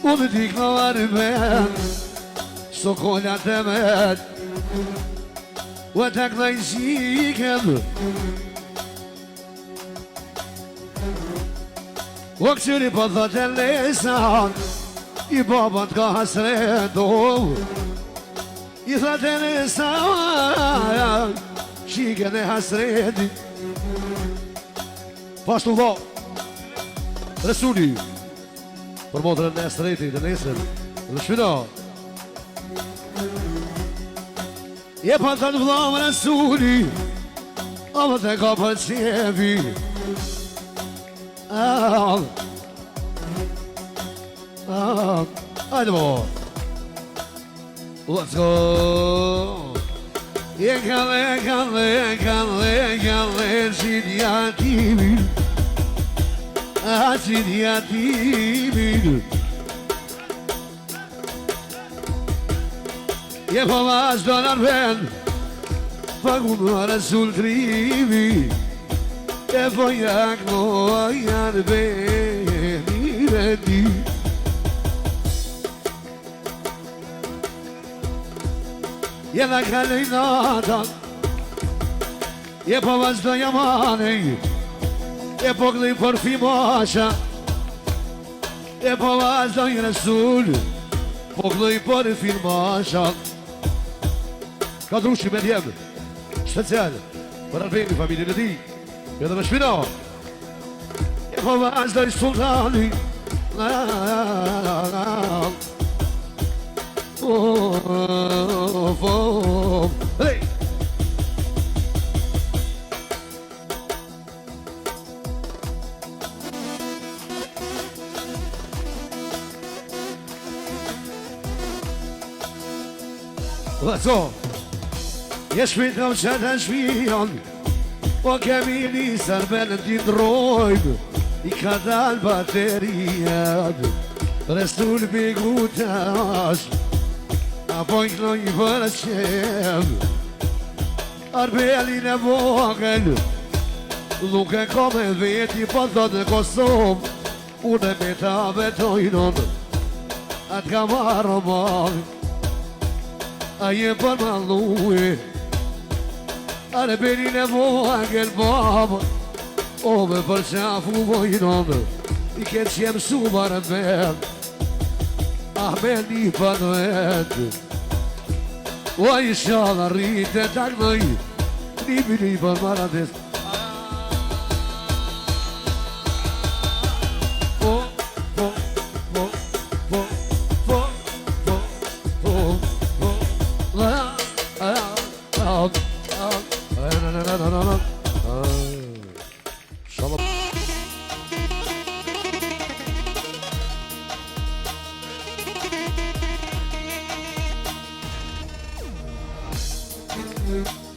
Unë t'i këllarë vet Sokollat e vet U e të këllaj zikëm O këqyri po thot e lesan I babat ka hasreto I thot e lesan Shikën e hasreti Pashtu dho Resuli Për motërën në hasreti të nesër Dhe shpina Je pa të të vlam Resuli Ava të ka për qevi Hajde bo Let's go Je kalle Qidja timin Qidja timin Je po vazhdo në rven Pagu në Resul trimi E po jak janë beni redi Je da kalej nata Je po vazhdo jamane E po glej për fimasha E po vazhdo i Resul Po glej për fimasha Ka drushi me djemë Special Për arbeni familje në ti E dhe me shpina E po vazhdo i sultani Hey! Let's go! Je shpit kam qëtë shpion Po kemi nisër me t'i ndrojmë I ka dal bateriat Resul bigutash Apo i knoj për qem Arbelin e vogël Nuk e kom e veti Po thot në Kosovë Unë e me ta vetojnon Atë ka marrë marrë A je për malluë Arbelin e vogël babë O me për qafu vojnon I këtë që jem su marë vet Ah me një për vet O i shala rritë e taknoj Një për marates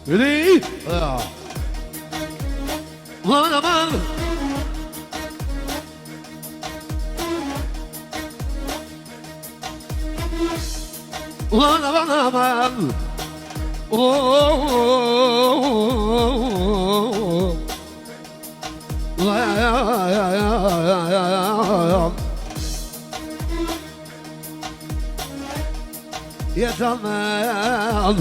Ready? One man. One man. Yetamam.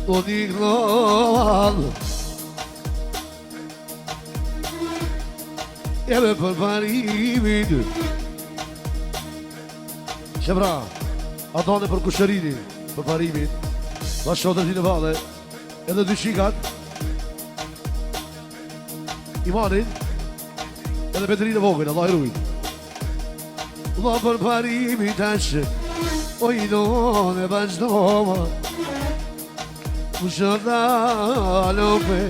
Uniglal. Jeme për parimin Shemra Atone për kushërinin Për parimin Ma shodër t'i në vale Edhe dy shikat Imanin Edhe Petrin e vogën Allah i rujt Ma për parimin tashë O i done vazhdoma Kushtalo pe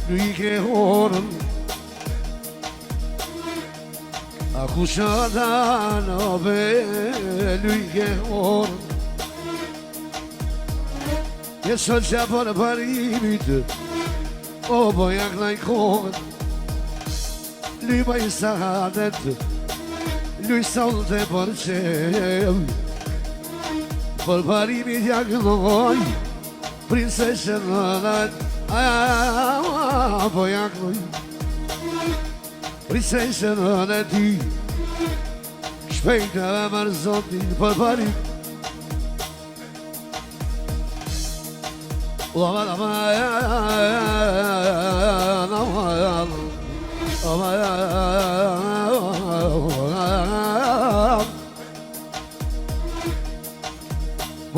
Lui ke horën A kushtalo pe Lui ke horën Jesë që për parimit O bojak në i kohën Lui baj sahadet Lui salte për qem për parimit ja këlloj prinsesën nënët po ja këlloj prinsesën nënët ti shpejt e mërë zotin për parim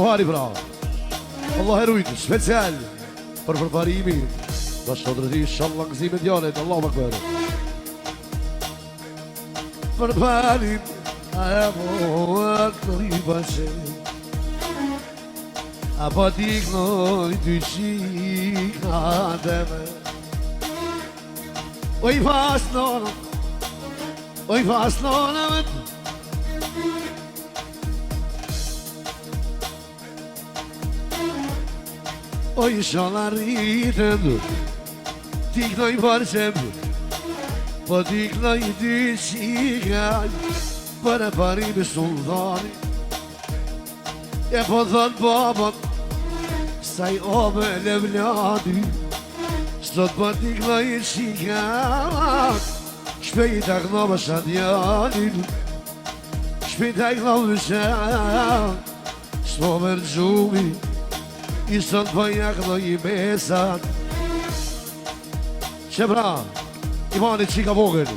Buhari bravo Allah e rujtë, special për përparimi dhe shodrëti shallah gëzime djanet Allah më këpërë përparim aja mohat të riba që apo t'i knoj t'i qika dhe me oj pas nona me oj shala rritën t'i knoj përqem po t'i knoj t'i qika për e parimi sultani e po thot babot saj o me levlati sot po t'i knoj qika shpejt e kno më shatjanin shpejt e kno më shat s'po me rëgjumi i sot po ja kno i mesat që pra imani qika vogën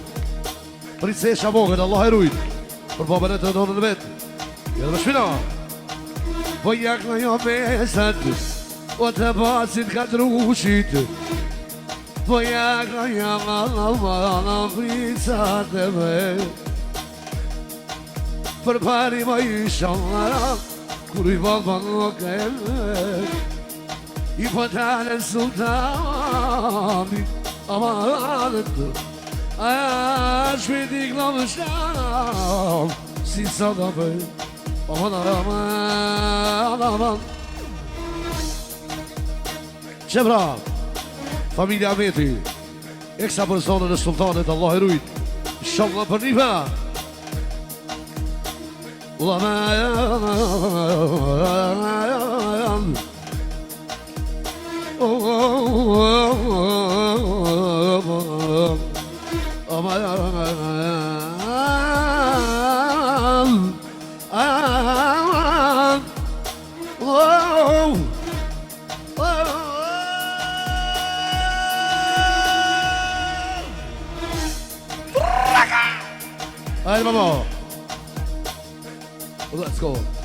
prinsesha vogën Allah e rujt për babën e të donën vetë jë dhe më shpina po ja kno jo mesat o të basit ka trushit po ja kno jo malë prinsat e me për pari më isha kur i valë nuk e i po talën sultani amanët a shpiti këllë sham si sa da për aman që pra familja veti eksa personën e sultanit Allah e rujt shallah për një për Allez, maman. Let's go.